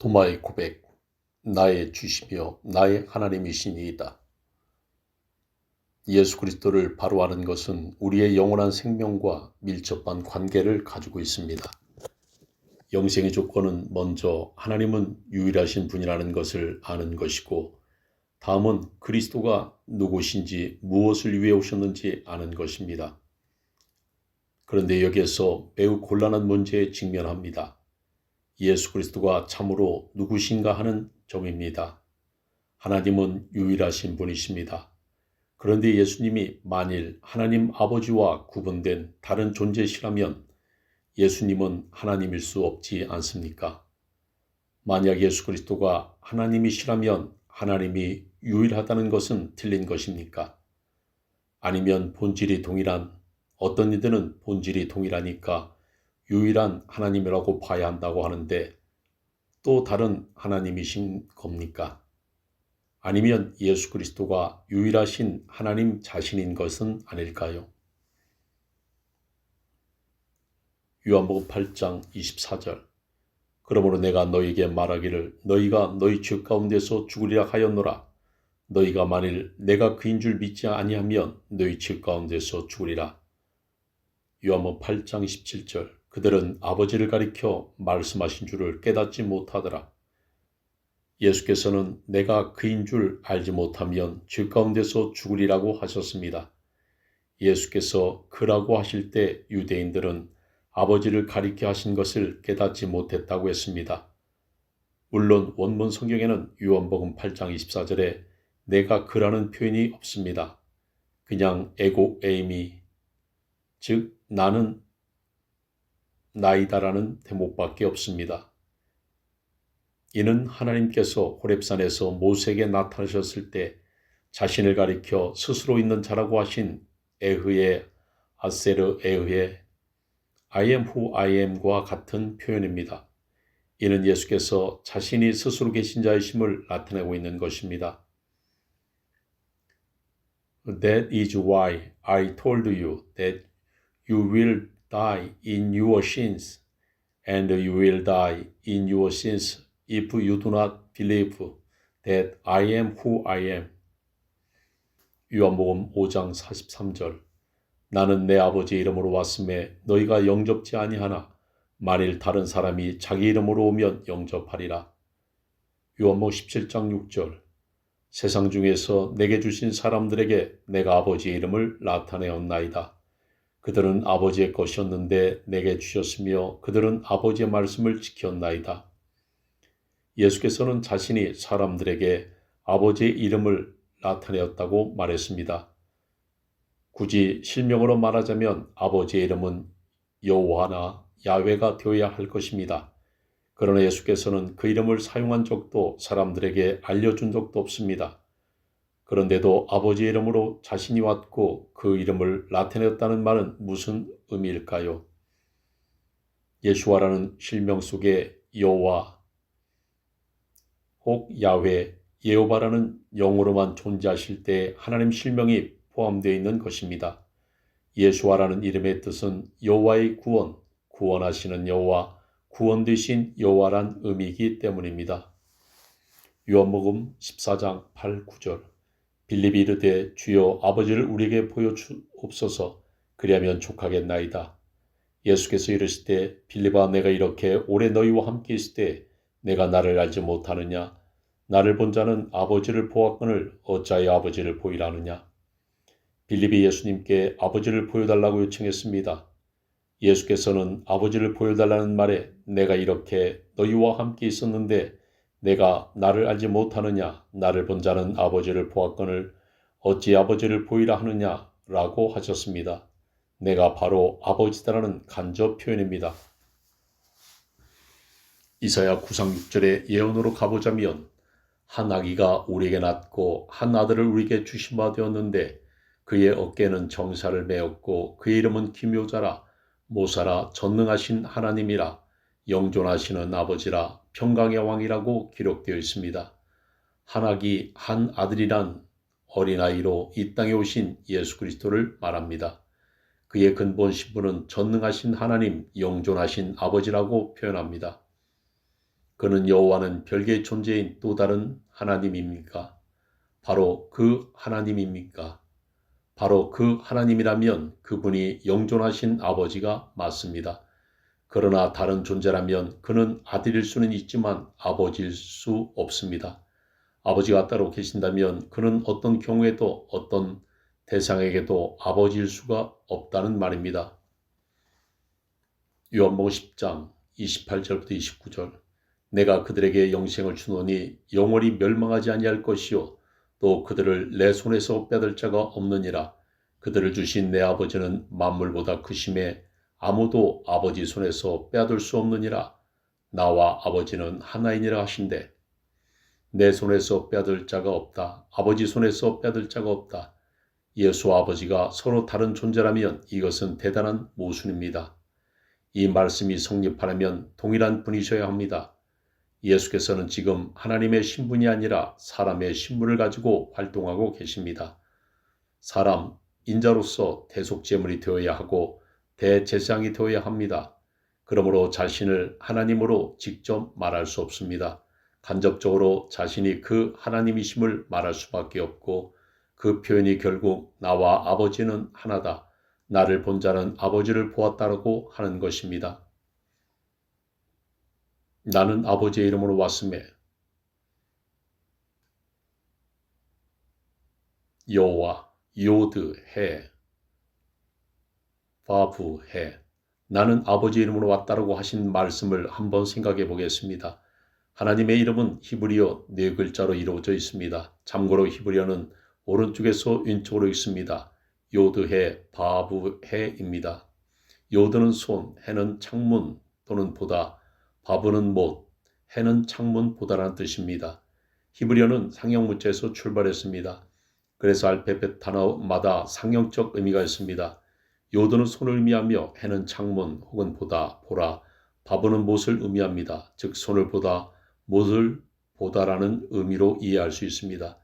도마의 고백, 나의 주시며 나의 하나님이시니이다. 예수 그리스도를 바로 아는 것은 우리의 영원한 생명과 밀접한 관계를 가지고 있습니다. 영생의 조건은 먼저 하나님은 유일하신 분이라는 것을 아는 것이고, 다음은 그리스도가 누구신지 무엇을 위해 오셨는지 아는 것입니다. 그런데 여기에서 매우 곤란한 문제에 직면합니다. 예수 그리스도가 참으로 누구신가 하는 점입니다. 하나님은 유일하신 분이십니다. 그런데 예수님이 만일 하나님 아버지와 구분된 다른 존재시라면 예수님은 하나님일 수 없지 않습니까? 만약 예수 그리스도가 하나님이시라면 하나님이 유일하다는 것은 틀린 것입니까? 아니면 본질이 동일한, 어떤 이들은 본질이 동일하니까 유일한 하나님이라고 봐야 한다고 하는데 또 다른 하나님이신 겁니까? 아니면 예수 그리스도가 유일하신 하나님 자신인 것은 아닐까요? 요한복음 8장 24절. 그러므로 내가 너희에게 말하기를 너희가 너희 죄 가운데서 죽으리라 하였노라. 너희가 만일 내가 그인 줄 믿지 아니하면 너희 죄 가운데서 죽으리라. 요한복음 8장 27절. 그들은 아버지를 가리켜 말씀하신 줄을 깨닫지 못하더라. 예수께서는 내가 그인 줄 알지 못하면 죄 가운데서 죽으리라고 하셨습니다. 예수께서 그라고 하실 때 유대인들은 아버지를 가리켜 하신 것을 깨닫지 못했다고 했습니다. 물론 원문 성경에는 요한복음 8장 24절에 내가 그라는 표현이 없습니다. 그냥 에고 에이미, 즉 나는 나이다라는 대목밖에 없습니다. 이는 하나님께서 호렙산에서 모세에게 나타나셨을 때 자신을 가리켜 스스로 있는 자라고 하신 에흐의 아세르 에흐의 I am who I am과 같은 표현입니다. 이는 예수께서 자신이 스스로 계신 자이심을 나타내고 있는 것입니다. That is why I told you that you will die in your sins, and you will die in your sins if you do not believe that I am who I am. 요한복음 5장 43절. 나는 내 아버지 이름으로 왔음에 너희가 영접지 아니하나 만일 다른 사람이 자기 이름으로 오면 영접하리라. 요한복음 17장 6절. 세상 중에서 내게 주신 사람들에게 내가 아버지의 이름을 나타내었나이다. 그들은 아버지의 것이었는데 내게 주셨으며 그들은 아버지의 말씀을 지켰나이다. 예수께서는 자신이 사람들에게 아버지의 이름을 나타내었다고 말했습니다. 굳이 실명으로 말하자면 아버지의 이름은 여호와나 야훼가 되어야 할 것입니다. 그러나 예수께서는 그 이름을 사용한 적도 사람들에게 알려준 적도 없습니다. 그런데도 아버지의 이름으로 자신이 왔고 그 이름을 나타냈다는 말은 무슨 의미일까요? 예수와라는 실명 속에 여호와 혹 야훼, 예호바라는 영어로만 존재하실 때 하나님 실명이 포함되어 있는 것입니다. 예수와라는 이름의 뜻은 여호와의 구원, 구원하시는 여호와, 구원 되신 여호와란 의미이기 때문입니다. 요한복음 14장 8, 9절. 빌립이 이르되 주여 아버지를 우리에게 보여주옵소서. 그리하면 족하겠나이다. 예수께서 이르시되 빌립아 내가 이렇게 오래 너희와 함께 있을 때 내가 나를 알지 못하느냐? 나를 본 자는 아버지를 보았거늘 어찌하여 아버지를 보이라 하느냐? 빌립이 예수님께 아버지를 보여달라고 요청했습니다. 예수께서는 아버지를 보여달라는 말에 내가 이렇게 너희와 함께 있었는데 내가 나를 알지 못하느냐? 나를 본 자는 아버지를 보았거늘 어찌 아버지를 보이라 하느냐? 라고 하셨습니다. 내가 바로 아버지다라는 간접 표현입니다. 이사야 9장 6절의 예언으로 가보자면 한 아기가 우리에게 낳고 한 아들을 우리에게 주신 바 되었는데 그의 어깨는 정사를 메었고 그의 이름은 기묘자라 모사라 전능하신 하나님이라 영존하시는 아버지라 평강의 왕이라고 기록되어 있습니다. 한 아기 한 아들이란 어린아이로 이 땅에 오신 예수 그리스도를 말합니다. 그의 근본 신분은 전능하신 하나님 영존하신 아버지라고 표현합니다. 그는 여호와는 별개의 존재인 또 다른 하나님입니까? 바로 그 하나님입니까? 바로 그 하나님이라면 그분이 영존하신 아버지가 맞습니다. 그러나 다른 존재라면 그는 아들일 수는 있지만 아버지일 수 없습니다. 아버지가 따로 계신다면 그는 어떤 경우에도 어떤 대상에게도 아버지일 수가 없다는 말입니다. 요한복음 10장 28절부터 29절 내가 그들에게 영생을 주노니 영원히 멸망하지 아니할 것이요 또 그들을 내 손에서 빼앗을 자가 없느니라. 그들을 주신 내 아버지는 만물보다 크심에 아무도 아버지 손에서 빼앗을 수 없느니라. 나와 아버지는 하나이니라 하신대. 내 손에서 빼앗을 자가 없다. 아버지 손에서 빼앗을 자가 없다. 예수와 아버지가 서로 다른 존재라면 이것은 대단한 모순입니다. 이 말씀이 성립하려면 동일한 분이셔야 합니다. 예수께서는 지금 하나님의 신분이 아니라 사람의 신분을 가지고 활동하고 계십니다. 사람, 인자로서 대속제물이 되어야 하고 대제사장이 되어야 합니다. 그러므로 자신을 하나님으로 직접 말할 수 없습니다. 간접적으로 자신이 그 하나님이심을 말할 수밖에 없고 그 표현이 결국 나와 아버지는 하나다. 나를 본 자는 아버지를 보았다라고 하는 것입니다. 나는 아버지의 이름으로 왔음에 여호와 요드 해 바브 해 나는 아버지 이름으로 왔다라고 하신 말씀을 한번 생각해 보겠습니다. 하나님의 이름은 히브리어 4글자로 이루어져 있습니다. 참고로 히브리어는 오른쪽에서 왼쪽으로 있습니다. 요드해 바브해입니다. 요드는 손, 해는 창문 또는 보다, 바브는 못, 해는 창문 보다라는 뜻입니다. 히브리어는 상형문자에서 출발했습니다. 그래서 알파벳 단어마다 상형적 의미가 있습니다. 요드는 손을 의미하며 해는 창문 혹은 보다, 보라, 바브는 못을 의미합니다. 즉 손을 보다, 못을 보다라는 의미로 이해할 수 있습니다.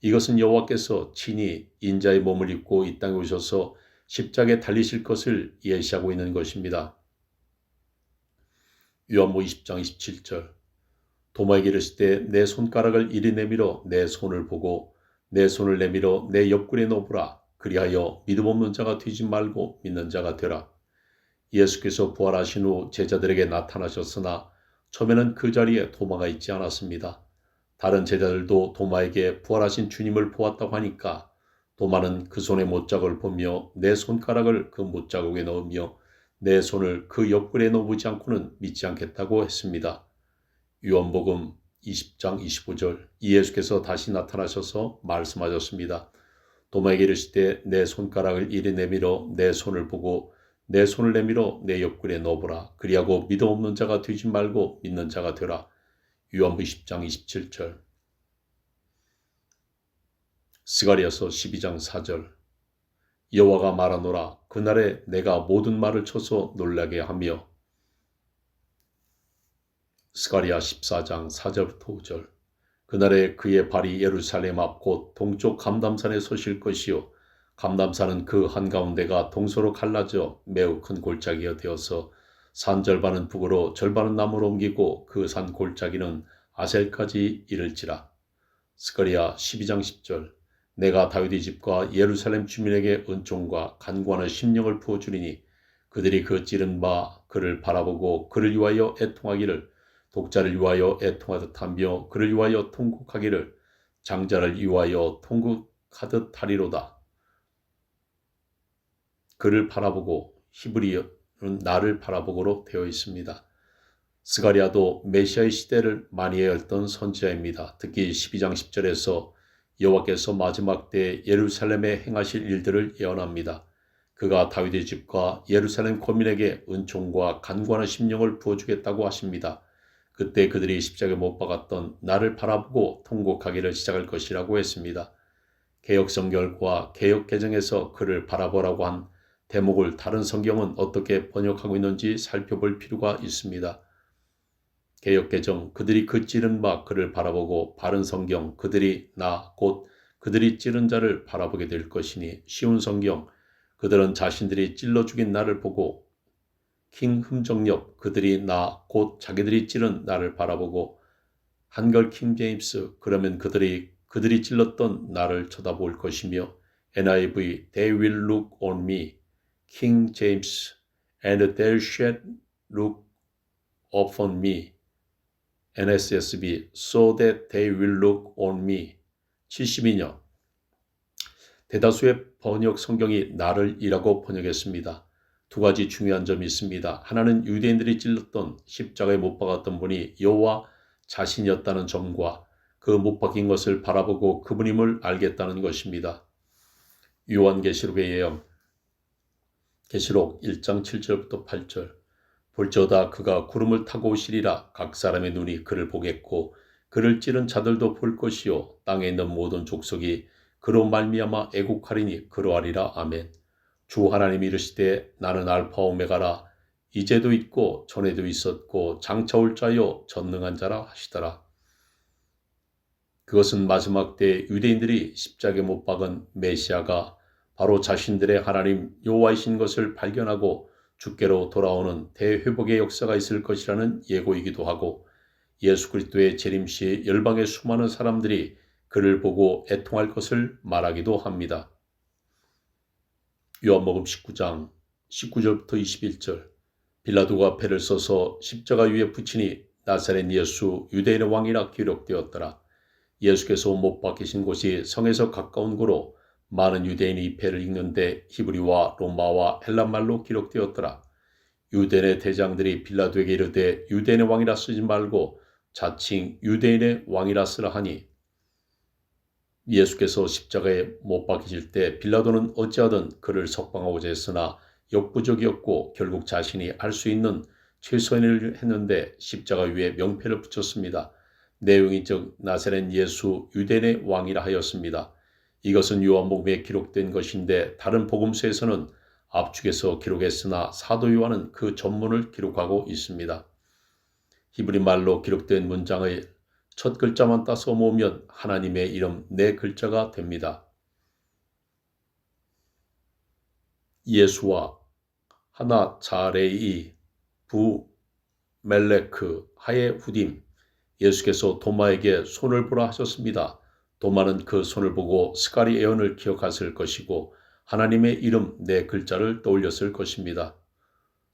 이것은 여호와께서 친히 인자의 몸을 입고 이 땅에 오셔서 십자가에 달리실 것을 예시하고 있는 것입니다. 요한복음 20장 27절 도마에게 이르실 때 내 손가락을 이리 내밀어 내 손을 보고 내 손을 내밀어 내 옆구리에 넣어보라. 그리하여 믿음 없는 자가 되지 말고 믿는 자가 되라. 예수께서 부활하신 후 제자들에게 나타나셨으나 처음에는 그 자리에 도마가 있지 않았습니다. 다른 제자들도 도마에게 부활하신 주님을 보았다고 하니까 도마는 그 손의 못자국을 보며 내 손가락을 그 못자국에 넣으며 내 손을 그 옆구리에 넣어보지 않고는 믿지 않겠다고 했습니다. 요한복음 20장 25절 예수께서 다시 나타나셔서 말씀하셨습니다. 도마에게 이르실 때 내 손가락을 이리 내밀어 내 손을 보고 내 손을 내밀어 내 옆구리에 넣어보라. 그리하고 믿음 없는 자가 되지 말고 믿는 자가 되라. 요한복음 10장 27절 스가랴서 12장 4절 여호와가 말하노라 그날에 내가 모든 말을 쳐서 놀라게 하며 스가랴 14장 4절부터 5절 그날에 그의 발이 예루살렘 앞 곧 동쪽 감담산에 서실 것이요 감담산은 그 한가운데가 동서로 갈라져 매우 큰 골짜기가 되어서 산 절반은 북으로 절반은 남으로 옮기고 그 산 골짜기는 아셀까지 이를지라. 스가랴 12장 10절 내가 다윗의 집과 예루살렘 주민에게 은총과 간구하는 심령을 부어주리니 그들이 그 찌른 바 그를 바라보고 그를 위하여 애통하기를 독자를 위하여 애통하듯 하며 그를 위하여 통곡하기를 장자를 위하여 통곡하듯 하리로다. 그를 바라보고 히브리어는 나를 바라보고로 되어 있습니다. 스가랴도 메시아의 시대를 많이 열던 선지자입니다. 특히 12장 10절에서 여호와께서 마지막 때 예루살렘에 행하실 일들을 예언합니다. 그가 다윗의 집과 예루살렘 거민에게 은총과 간구하는 심령을 부어주겠다고 하십니다. 그때 그들이 십자가에 못 박았던 나를 바라보고 통곡하기를 시작할 것이라고 했습니다. 개역성경과 개역개정에서 그를 바라보라고 한 대목을 다른 성경은 어떻게 번역하고 있는지 살펴볼 필요가 있습니다. 개역개정 그들이 그 찌른 바 그를 바라보고 바른 성경 그들이 나 곧 그들이 찌른 자를 바라보게 될 것이니 쉬운 성경 그들은 자신들이 찔러 죽인 나를 보고 킹 흠정역 그들이 나 곧 자기들이 찌른 나를 바라보고 한글 킹 제임스 그러면 그들이 찔렀던 나를 쳐다볼 것이며 NIV They will look on me king James and they shall look upon me NSSB so that they will look on me 72년 대다수의 번역 성경이 나를 이라고 번역했습니다. 두 가지 중요한 점이 있습니다. 하나는 유대인들이 찔렀던 십자가에 못 박았던 분이 여호와 자신이었다는 점과 그 못 박힌 것을 바라보고 그분임을 알겠다는 것입니다. 요한계시록의 예언 계시록 1장 7절부터 8절 볼지어다 그가 구름을 타고 오시리라 각 사람의 눈이 그를 보겠고 그를 찌른 자들도 볼 것이요 땅에 있는 모든 족속이 그로 말미암아 애국하리니 그러하리라 아멘. 주 하나님이 이르시되 나는 알파 오메가라 이제도 있고 전에도 있었고 장차 올 자요 전능한 자라 하시더라. 그것은 마지막 때 유대인들이 십자가에 못 박은 메시아가 바로 자신들의 하나님 여호와이신 것을 발견하고 주께로 돌아오는 대회복의 역사가 있을 것이라는 예고이기도 하고 예수 그리스도의 재림 시 열방의 수많은 사람들이 그를 보고 애통할 것을 말하기도 합니다. 요한복음 19장 19절부터 21절 빌라도가 배를 써서 십자가 위에 붙이니 나사렛 예수 유대인의 왕이라 기록되었더라. 예수께서 못 박히신 곳이 성에서 가까운 고로 많은 유대인이 이 배를 읽는데 히브리와 로마와 헬란말로 기록되었더라. 유대인의 대장들이 빌라도에게 이르되 유대인의 왕이라 쓰지 말고 자칭 유대인의 왕이라 쓰라 하니 예수께서 십자가에 못 박히실 때 빌라도는 어찌하든 그를 석방하고자 했으나 역부족이었고 결국 자신이 할 수 있는 최선의 일을 했는데 십자가 위에 명패를 붙였습니다. 내용이 즉 나사렛 예수 유대인의 왕이라 하였습니다. 이것은 요한복음에 기록된 것인데 다른 복음서에서는 압축해서 기록했으나 사도 요한은 그 전문을 기록하고 있습니다. 히브리 말로 기록된 문장의 첫 글자만 따서 모으면 하나님의 이름 네 글자가 됩니다. 예수와 하나 자레이 부 멜레크 하에 후딤 예수께서 도마에게 손을 보라 하셨습니다. 도마는 그 손을 보고 스가리 예언을 기억했을 것이고 하나님의 이름 네 글자를 떠올렸을 것입니다.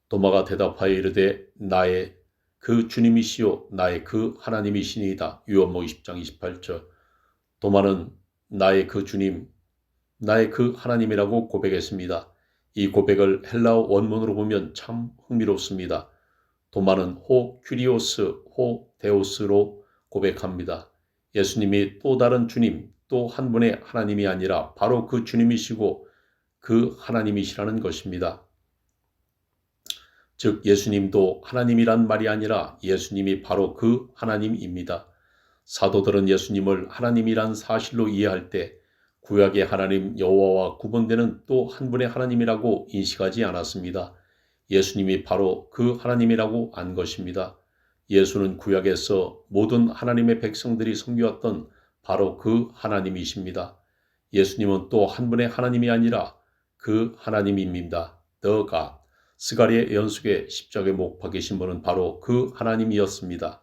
도마가 대답하여 이르되 나의 그 주님이시요 나의 그 하나님이시니이다. 요한복음 20장 28절 도마는 나의 그 주님, 나의 그 하나님이라고 고백했습니다. 이 고백을 헬라어 원문으로 보면 참 흥미롭습니다. 도마는 호 큐리오스, 호 데오스로 고백합니다. 예수님이 또 다른 주님, 또 한 분의 하나님이 아니라 바로 그 주님이시고 그 하나님이시라는 것입니다. 즉 예수님도 하나님이란 말이 아니라 예수님이 바로 그 하나님입니다. 사도들은 예수님을 하나님이란 사실로 이해할 때 구약의 하나님 여호와와 구분되는 또 한 분의 하나님이라고 인식하지 않았습니다. 예수님이 바로 그 하나님이라고 안 것입니다. 예수는 구약에서 모든 하나님의 백성들이 섬겨왔던 바로 그 하나님이십니다. 예수님은 또 한 분의 하나님이 아니라 그 하나님입니다. The God. 스가랴의 예언 속에 십자가에 못 박히신 분은 바로 그 하나님이었습니다.